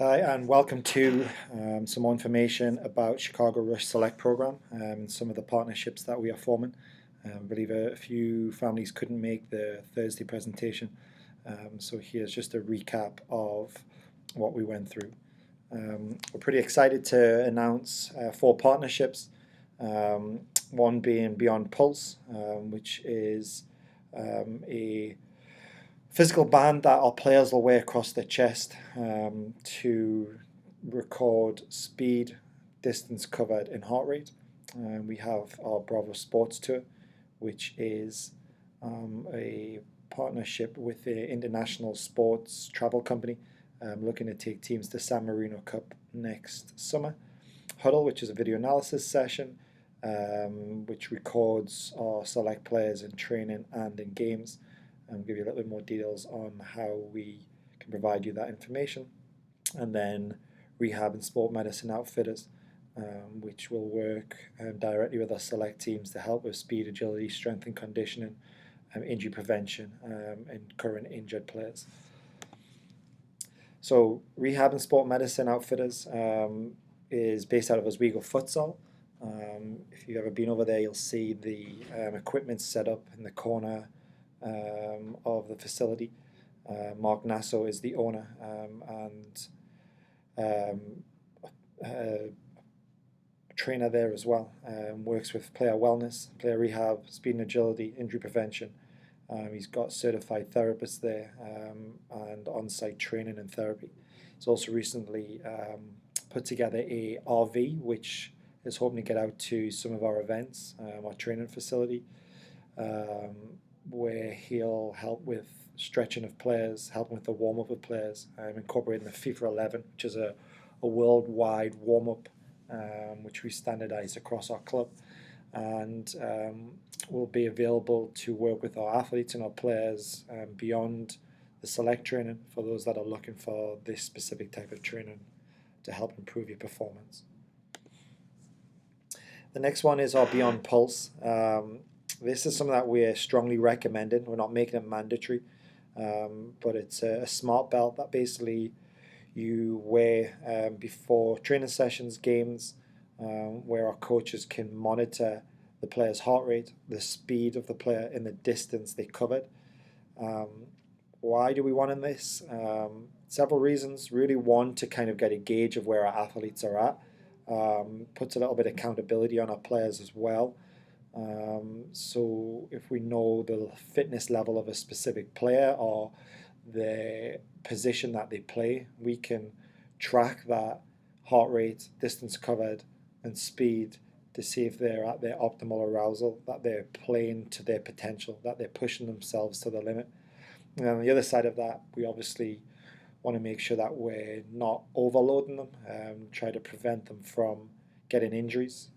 Hi, and welcome to some more information about Chicago Rush Select program and some of the partnerships that we are forming. I believe a few families couldn't make the Thursday presentation, so here's just a recap of what we went through. We're pretty excited to announce four partnerships, one being Beyond Pulse, which is a physical band that our players will wear across their chest to record speed, distance covered, and heart rate. We have our Bravo Sports Tour, which is a partnership with the international sports travel company looking to take teams to San Marino Cup next summer. HUDL, which is a video analysis session, which records our select players in training and in games, and give you a little bit more details on how we can provide you that information. And then Rehab and Sport Medicine Outfitters, which will work directly with our select teams to help with speed, agility, strength and conditioning, injury prevention, and current injured players. So Rehab and Sport Medicine Outfitters is based out of Oswego Futsal. If you've ever been over there, you'll see the equipment set up in the corner of the facility. Mark Nasso is the owner, and a trainer there as well. Works with player wellness, player rehab, speed and agility, injury prevention. He's got certified therapists there and on-site training and therapy. He's also recently put together a RV, which is hoping to get out to some of our events, our training facility, where he'll help with stretching of players, helping with the warm-up of players, incorporating the FIFA 11, which is a worldwide warm-up, which we standardized across our club, and will be available to work with our athletes and our players beyond the select training for those that are looking for this specific type of training to help improve your performance. The next one is our Beyond Pulse. This is something that we're strongly recommending. We're not making it mandatory, but it's a smart belt that basically you wear before training sessions, games, where our coaches can monitor the player's heart rate, the speed of the player, and the distance they covered. Why do we want this? Several reasons. Really, one, to kind of get a gauge of where our athletes are at. Puts a little bit of accountability on our players as well. So if we know the fitness level of a specific player or the position that they play, we can track that heart rate, distance covered, and speed to see if they're at their optimal arousal, that they're playing to their potential, that they're pushing themselves to the limit. And on the other side of that, we obviously want to make sure that we're not overloading them, try to prevent them from getting injuries.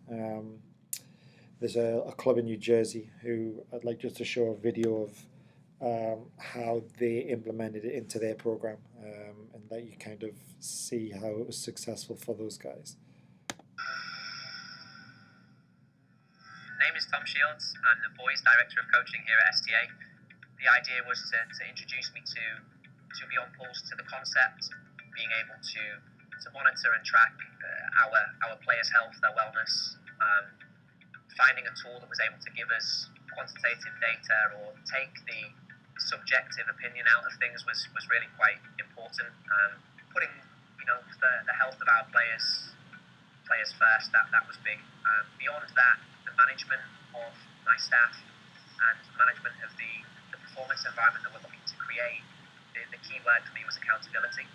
There's a club in New Jersey who I'd like just to show a video of how they implemented it into their program, and let you kind of see how it was successful for those guys. My name is Tom Shields. I'm the boys director of coaching here at STA. The idea was to introduce me to Beyond Pulse, to the concept, being able to monitor and track our players' health, their wellness, finding a tool that was able to give us quantitative data or take the subjective opinion out of things was really quite important. Putting the health of our players first, that was big. Beyond that, the management of my staff and management of the performance environment that we're looking to create, the key word for me was accountability.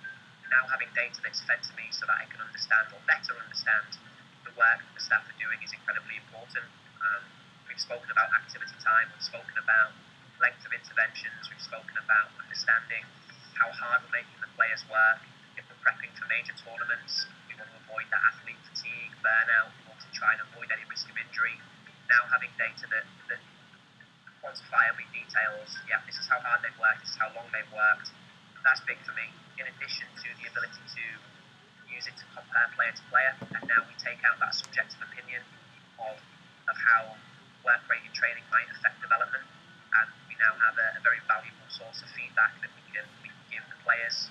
Now having data that's fed to me so that I can understand or better understand the work that the staff are doing is incredibly important. We've spoken about activity time, we've spoken about length of interventions, we've spoken about understanding how hard we're making the players work. If we're prepping for major tournaments, we want to avoid that athlete fatigue, burnout, we want to try and avoid any risk of injury. Now having data that quantifiably details, yeah, this is how hard they've worked, this is how long they've worked, that's big for me, in addition to the ability to use it to compare player to player. And now we take out that subjective opinion of how work rate in training might affect development, and we now have a very valuable source of feedback that we can give the players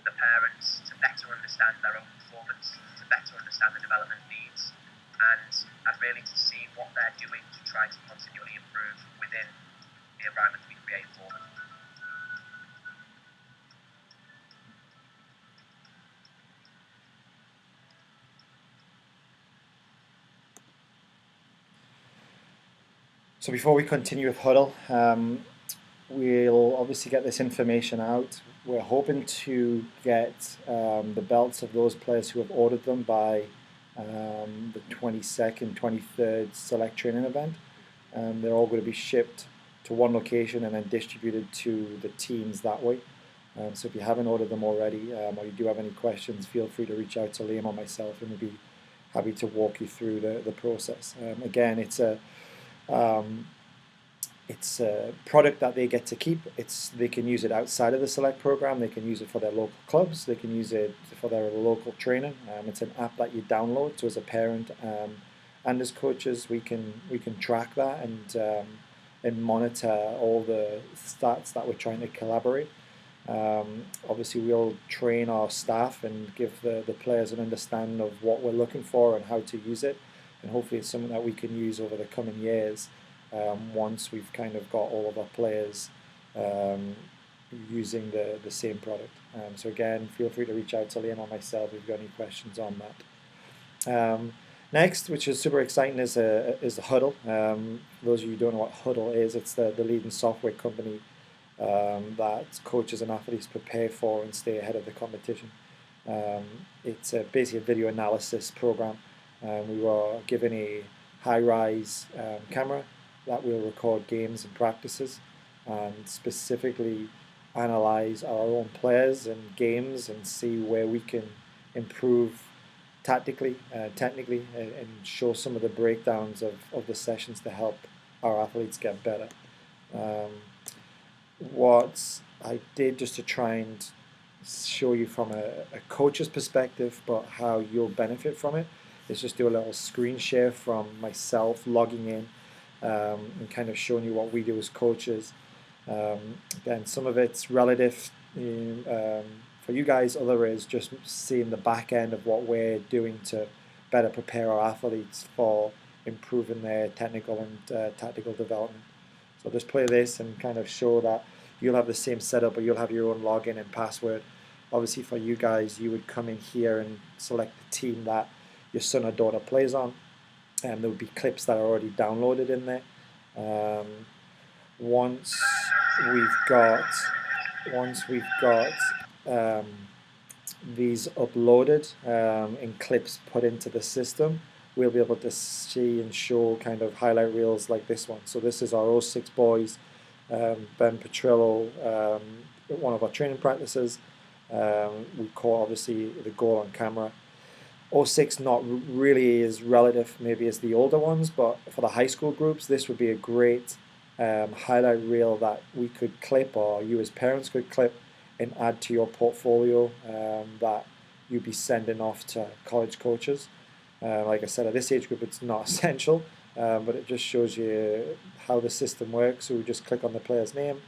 the parents to better understand their own performance, to better understand the development needs, and really to see what they're doing to try to continually improve within the environment we create for them. So before we continue with HUDL, we'll obviously get this information out. We're hoping to get the belts of those players who have ordered them by the 22nd, 23rd select training event. They're all going to be shipped to one location and then distributed to the teams that way. So if you haven't ordered them already, or you do have any questions, feel free to reach out to Liam or myself, and we'll be happy to walk you through the process. Again, it's a product that they get to keep. They can use it outside of the select program. They can use it for their local clubs. They can use it for their local training. It's an app that you download. So as a parent and as coaches, we can track that and monitor all the stats that we're trying to collaborate. Obviously, we'll train our staff and give the players an understanding of what we're looking for and how to use it. And hopefully it's something that we can use over the coming years once we've kind of got all of our players using the same product. So again, feel free to reach out to Liam or myself if you've got any questions on that. Next, which is super exciting, is the HUDL. For those of you who don't know what HUDL is, it's the leading software company that coaches and athletes prepare for and stay ahead of the competition. It's basically a video analysis program. We were given a high-rise camera that will record games and practices and specifically analyze our own players and games and see where we can improve tactically, technically, and show some of the breakdowns of the sessions to help our athletes get better. What I did just to try and show you from a coach's perspective, but how you'll benefit from it, is just do a little screen share from myself logging in and kind of showing you what we do as coaches. Again, some of it's relative for you guys, other is just seeing the back end of what we're doing to better prepare our athletes for improving their technical and tactical development. So just play this and kind of show that you'll have the same setup, but you'll have your own login and password. Obviously for you guys, you would come in here and select the team that your son or daughter plays on, and there would be clips that are already downloaded in there. Once we've got these uploaded in clips put into the system, we'll be able to see and show kind of highlight reels like this one. So this is our 06 boys, Ben Petrillo, one of our training practices. We caught obviously the goal on camera. 06 not really as relative maybe as the older ones, but for the high school groups, this would be a great highlight reel that we could clip, or you as parents could clip and add to your portfolio that you'd be sending off to college coaches. Like I said, at this age group, it's not essential, but it just shows you how the system works. So we just click on the player's name,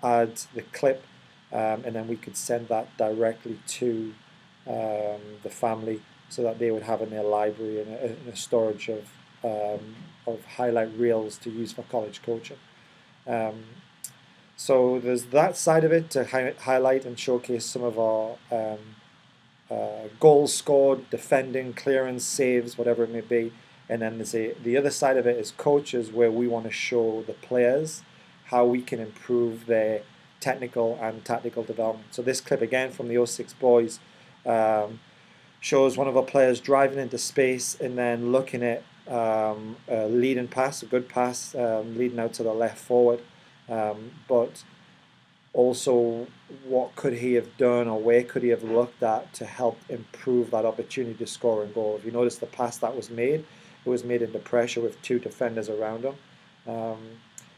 add the clip, and then we could send that directly to the family so that they would have in their library and a storage of highlight reels to use for college coaching. So there's that side of it to highlight and showcase some of our goals scored, defending, clearance, saves, whatever it may be. And then there's the other side of it is coaches, where we want to show the players how we can improve their technical and tactical development. So this clip again from the 06 boys shows one of our players driving into space and then looking at a leading pass, a good pass, leading out to the left forward. But also, what could he have done, or where could he have looked at to help improve that opportunity to score a goal? If you notice the pass that was made, it was made into pressure with two defenders around him. So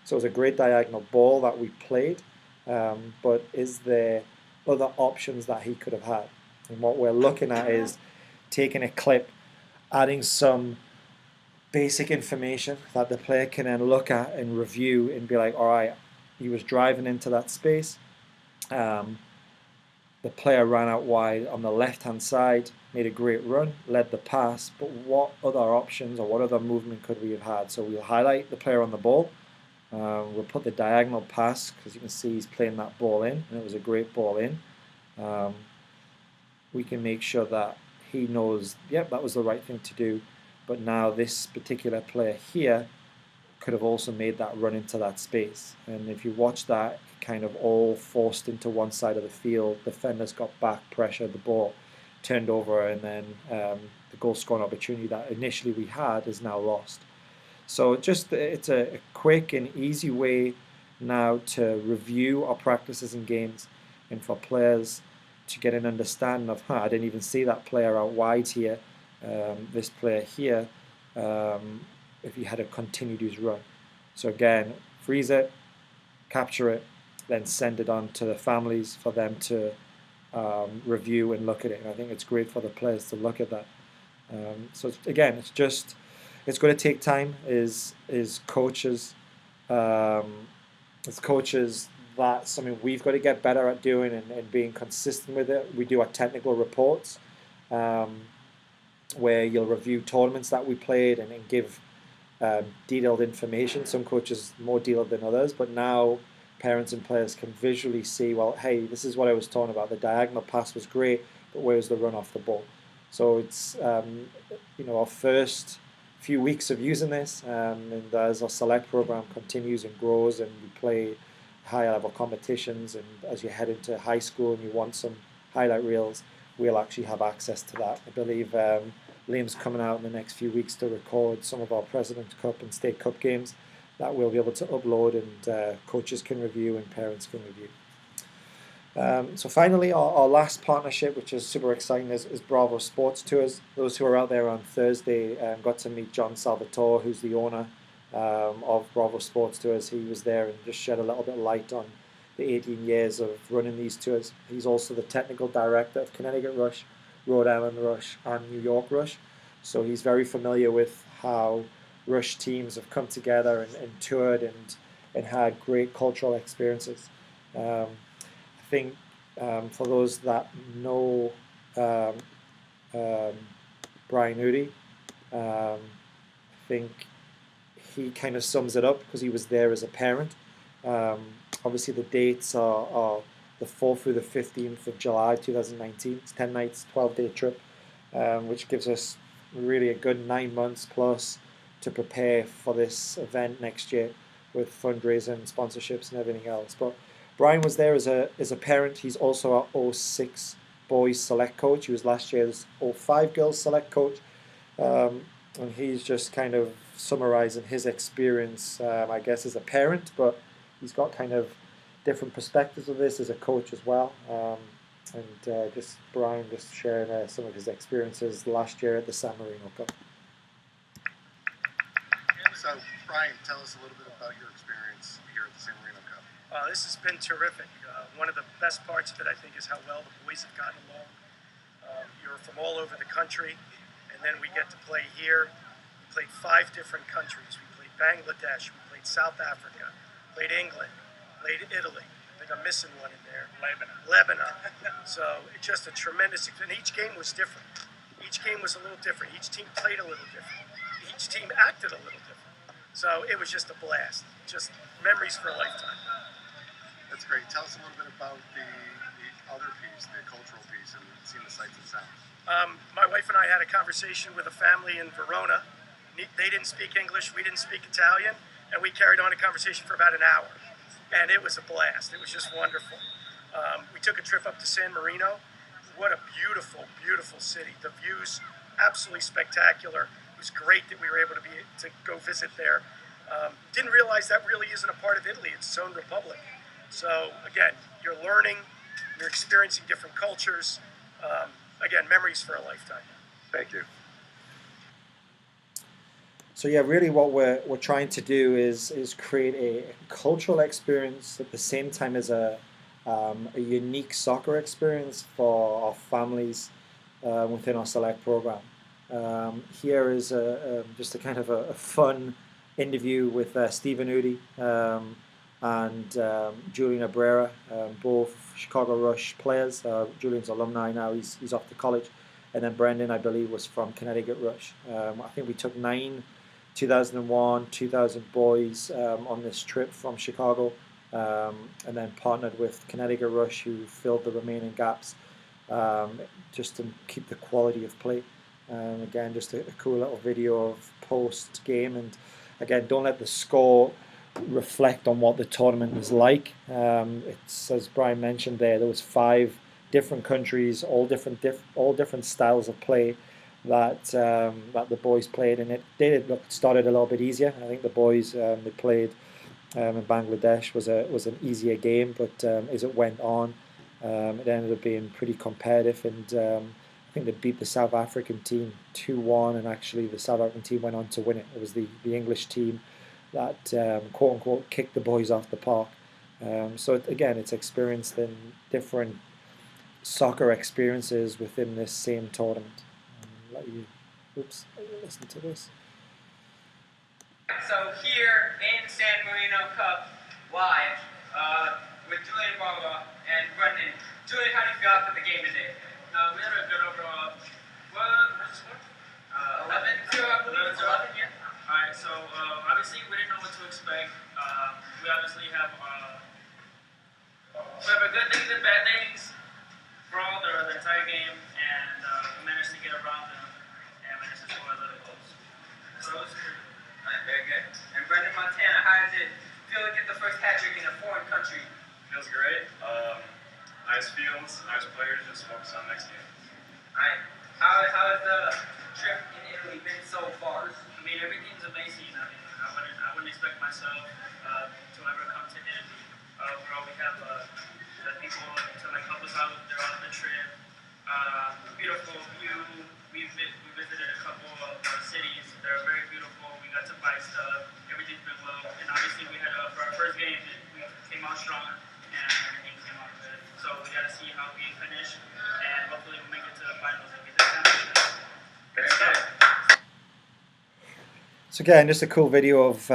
it was a great diagonal ball that we played, but is there other options that he could have had? And what we're looking at is taking a clip, adding some basic information that the player can then look at and review and be like, all right, he was driving into that space. the player ran out wide on the left-hand side, made a great run, led the pass, but what other options or what other movement could we have had? So we'll highlight the player on the ball. We'll put the diagonal pass, because you can see he's playing that ball in, and it was a great ball in. We can make sure that he knows, yep, that was the right thing to do. But now this particular player here could have also made that run into that space. And if you watch that, it kind of all forced into one side of the field. Defenders got back, pressured the ball, turned over, and then the goal scoring opportunity that initially we had is now lost. So it's a quick and easy way now to review our practices and games, and for players to get an understanding of, I didn't even see that player out wide here. This player here, if he had a continued his run. So again, freeze it, capture it, then send it on to the families for them to review and look at it. And I think it's great for the players to look at that. So again, it's going to take time. Is coaches, that's something we've got to get better at doing and being consistent with it. We do our technical reports, where you'll review tournaments that we played and give detailed information. Some coaches more detailed than others, but now parents and players can visually see, well, hey, this is what I was talking about. The diagonal pass was great, but where's the run off the ball? So it's our first few weeks of using this, and as our select program continues and grows, and we play higher level competitions, and as you head into high school and you want some highlight reels, we'll actually have access to that. I believe Liam's coming out in the next few weeks to record some of our President's Cup and State Cup games that we'll be able to upload, and coaches can review and parents can review. So finally, our last partnership, which is super exciting, is Bravo Sports Tours. Those who were out there on Thursday got to meet John Salvatore, who's the owner of Bravo Sports Tours. He was there and just shed a little bit of light on the 18 years of running these tours. He's also the technical director of Connecticut Rush, Rhode Island Rush, and New York Rush. So he's very familiar with how Rush teams have come together and toured and had great cultural experiences. I think for those that know Brian Udy, I think he kind of sums it up because he was there as a parent. Obviously, the dates are the 4th through the 15th of July 2019. It's 10 nights, 12-day trip, which gives us really a good 9 months plus to prepare for this event next year with fundraising, sponsorships, and everything else. But Brian was there as a parent. He's also our 06 boys select coach. He was last year's 05 girls select coach. And he's just kind of summarizing his experience, I guess, as a parent, but he's got kind of different perspectives of this as a coach as well. Just Brian just sharing some of his experiences last year at the San Marino Cup. So, Brian, tell us a little bit about your experience here at the San Marino Cup. This has been terrific. One of the best parts of it, I think, is how well the boys have gotten along. You're from all over the country, and then we get to play here. We played 5 different countries. We played Bangladesh, we played South Africa, played England, played Italy. I think I'm missing one in there. Lebanon. So it's just a tremendous, and each game was different. Each game was a little different. Each team played a little different. Each team acted a little different. So it was just a blast. Just memories for a lifetime. That's great. Tell us a little bit about the other piece, the cultural piece, and seeing the sights and sounds. My wife and I had a conversation with a family in Verona. They didn't speak English, we didn't speak Italian, and we carried on a conversation for about an hour. And it was a blast. It was just wonderful. We took a trip up to San Marino. What a beautiful, beautiful city. The views, absolutely spectacular. It was great that we were able to go visit there. Didn't realize that really isn't a part of Italy. It's its own republic. So again, you're learning, you're experiencing different cultures. Again, memories for a lifetime. Thank you. So yeah, really what we're trying to do is create a cultural experience at the same time as a unique soccer experience for our families within our select program. Here is just a kind of a fun interview with Stephen Udy, and Julian Abrera, both Chicago Rush players. Julian's alumni now; he's off to college, and then Brendan, I believe, was from Connecticut Rush. I think we took 9 2001, 2000 boys on this trip from Chicago, and then partnered with Connecticut Rush, who filled the remaining gaps, just to keep the quality of play. Again, just a cool little video of post game, and again, don't let the score reflect on what the tournament was like. It's, as Brian mentioned there was 5 different countries, all different styles of play that the boys played, and it started a little bit easier. I think the boys they played in Bangladesh was an easier game, but as it went on, it ended up being pretty competitive, and I think they beat the South African team 2-1, and actually the South African team went on to win it. It was the English team that quote unquote kicked the boys off the park. So again, it's experienced in different soccer experiences within this same tournament. Let you, listen to this. So here in San Marino Cup live with Julian Barba and Brendan. Julian, how do you feel after the game today? We had a good overall. What was the score? 11-0, I believe. 11, yeah. Alright, so obviously we didn't know what to expect. We obviously have a good things and bad things for all the entire game, and we managed to get around them and managed to score a little goals. So it was pretty good. Alright, very good. And Brendan Montana, how does it feel to get the first hat trick in a foreign country? Feels great. Nice fields, nice players, just focus on next game. Alright, how has the trip in Italy been so far? I mean, everything's amazing. I wouldn't expect myself to ever come to Italy. We always have the people to help us out throughout the trip. Beautiful view. We visited a couple of cities. They're very beautiful. We got to buy stuff. Everything's been well. And obviously we had for our first game, we came out strong and everything came out good. So we got to see how we finish, and hopefully we'll make it to the finals and get the championship. Very good. So again, just a cool video of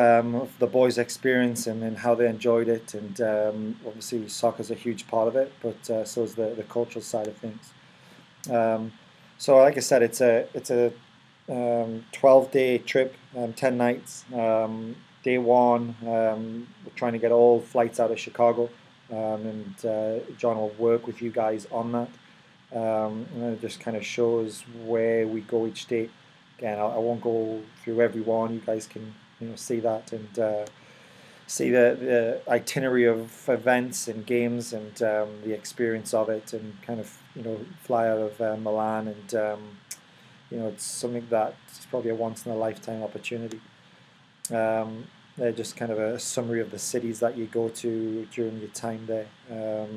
the boys' experience and how they enjoyed it, and obviously soccer's a huge part of it, but so is the cultural side of things. So like I said, it's a 12-day trip, 10 nights. Day 1, we're trying to get all flights out of Chicago, and John will work with you guys on that. And it just kind of shows where we go each day. Again, I won't go through every one. You guys can see that and see the itinerary of events and games and the experience of it, and kind of fly out of Milan, and it's something that's probably a once in a lifetime opportunity. They're just kind of a summary of the cities that you go to during your time there. I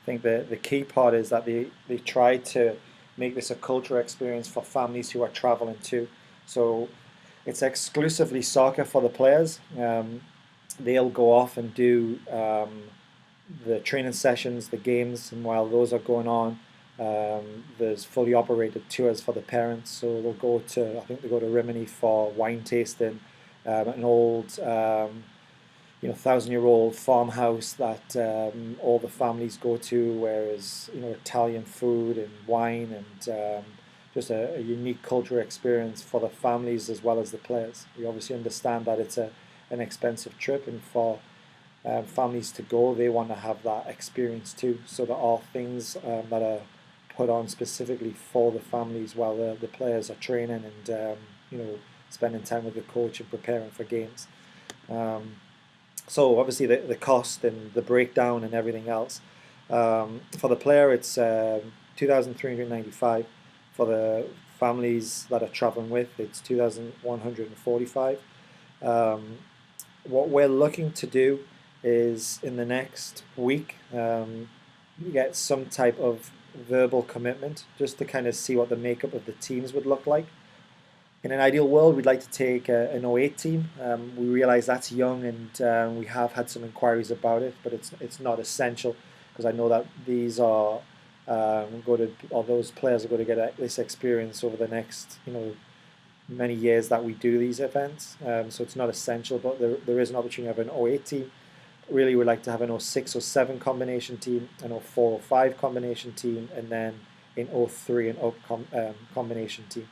think the key part is that they try to make this a cultural experience for families who are traveling too. So it's exclusively soccer for the players. They'll go off and do the training sessions, the games, and while those are going on, there's fully operated tours for the parents. So they'll go to, I think they go to Rimini for wine tasting, an old 1,000-year-old farmhouse that all the families go to, whereas Italian food and wine and just a unique cultural experience for the families as well as the players. We obviously understand that it's an expensive trip, and for families to go, they want to have that experience too. So there are things that are put on specifically for the families while the players are training and spending time with the coach and preparing for games. So obviously the cost and the breakdown and everything else. For the player, it's $2,395. For the families that are traveling with, it's $2,145. What we're looking to do is in the next week get some type of verbal commitment just to kind of see what the makeup of the teams would look like. In an ideal world, we'd like to take an 08 team. We realize that's young, and we have had some inquiries about it, but it's not essential, because I know that these are those players are going to get this experience over the next many years that we do these events. So it's not essential, but there is an opportunity to have an 08 team. really would like to have an 06, 07 combination team, an 04, 05 combination team, and then an 03 and up combination team.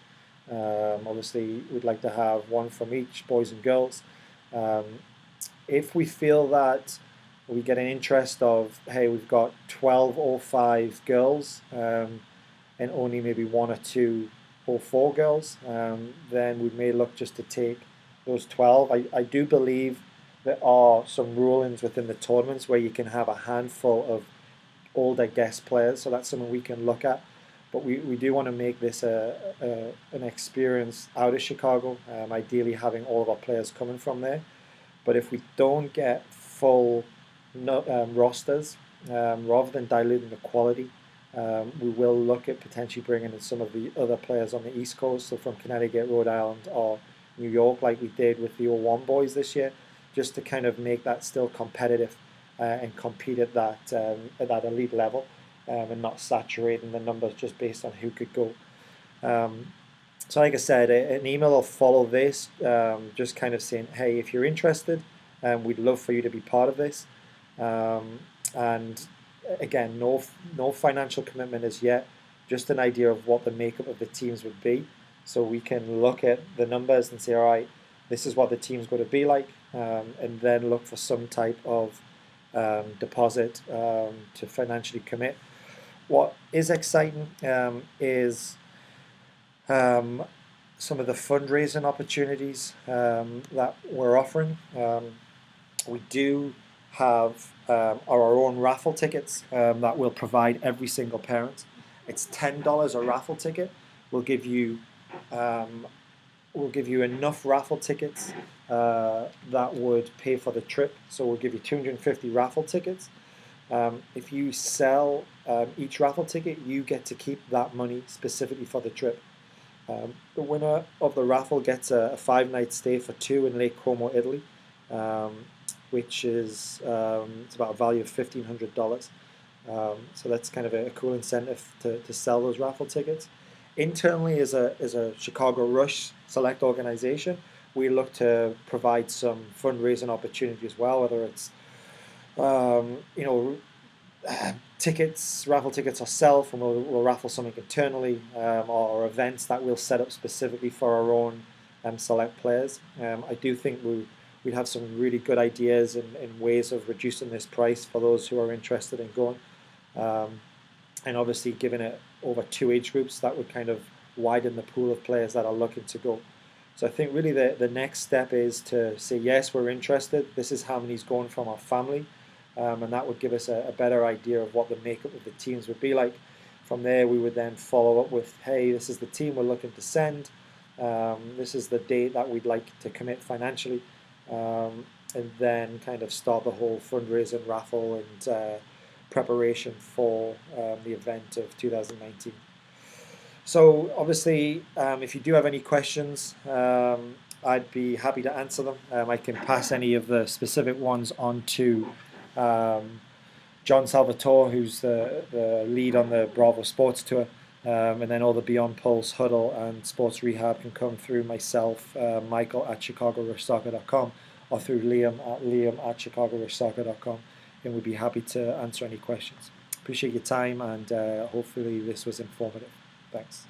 Obviously, we'd like to have one from each, boys and girls. If we feel that we get an interest of, hey, we've got 12 05 girls and only maybe one or two 04 girls, then we may look just to take those 12. I do believe there are some rulings within the tournaments where you can have a handful of older guest players, so that's something we can look at. But we do want to make this an experience out of Chicago, ideally having all of our players coming from there. But if we don't get full rosters, rather than diluting the quality, we will look at potentially bringing in some of the other players on the East Coast, so from Connecticut, Rhode Island, or New York, like we did with the 01 boys this year, just to kind of make that still competitive and compete at that elite level, and not saturating the numbers just based on who could go. So like I said, an email will follow this, just kind of saying, hey, if you're interested, we'd love for you to be part of this. And again, no financial commitment as yet, just an idea of what the makeup of the teams would be. So we can look at the numbers and say, all right, this is what the team's going to be like, and then look for some type of deposit to financially commit. What is exciting is some of the fundraising opportunities that we're offering. We do have our own raffle tickets that we'll provide every single parent. It's $10 a raffle ticket. We'll give you enough raffle tickets that would pay for the trip. So we'll give you 250 raffle tickets. If you sell each raffle ticket, you get to keep that money specifically for the trip. The winner of the raffle gets a 5-night stay for 2 in Lake Como, Italy, which is it's about a value of $1,500. So that's kind of a cool incentive to sell those raffle tickets. Internally, as a Chicago Rush Select organization, we look to provide some fundraising opportunity as well, whether it's tickets, raffle tickets ourselves, and we'll raffle something internally, or events that we'll set up specifically for our own select players. I do think we'd have some really good ideas and ways of reducing this price for those who are interested in going. And obviously, given it over 2 age groups, that would kind of widen the pool of players that are looking to go. So I think really the next step is to say, yes, we're interested. This is how many's going from our family. And that would give us a better idea of what the makeup of the teams would be like. From there, we would then follow up with, hey, this is the team we're looking to send. This is the date that we'd like to commit financially. And then kind of start the whole fundraising, raffle, and preparation for the event of 2019. So obviously, if you do have any questions, I'd be happy to answer them. I can pass any of the specific ones on to John Salvatore, who's the lead on the Bravo Sports Tour, and then all the Beyond Pulse, HUDL, and Sports Rehab can come through myself, Michael at ChicagoRushSoccer.com, or through Liam at ChicagoRushSoccer.com, and we'd be happy to answer any questions. Appreciate your time, and hopefully this was informative. Thanks.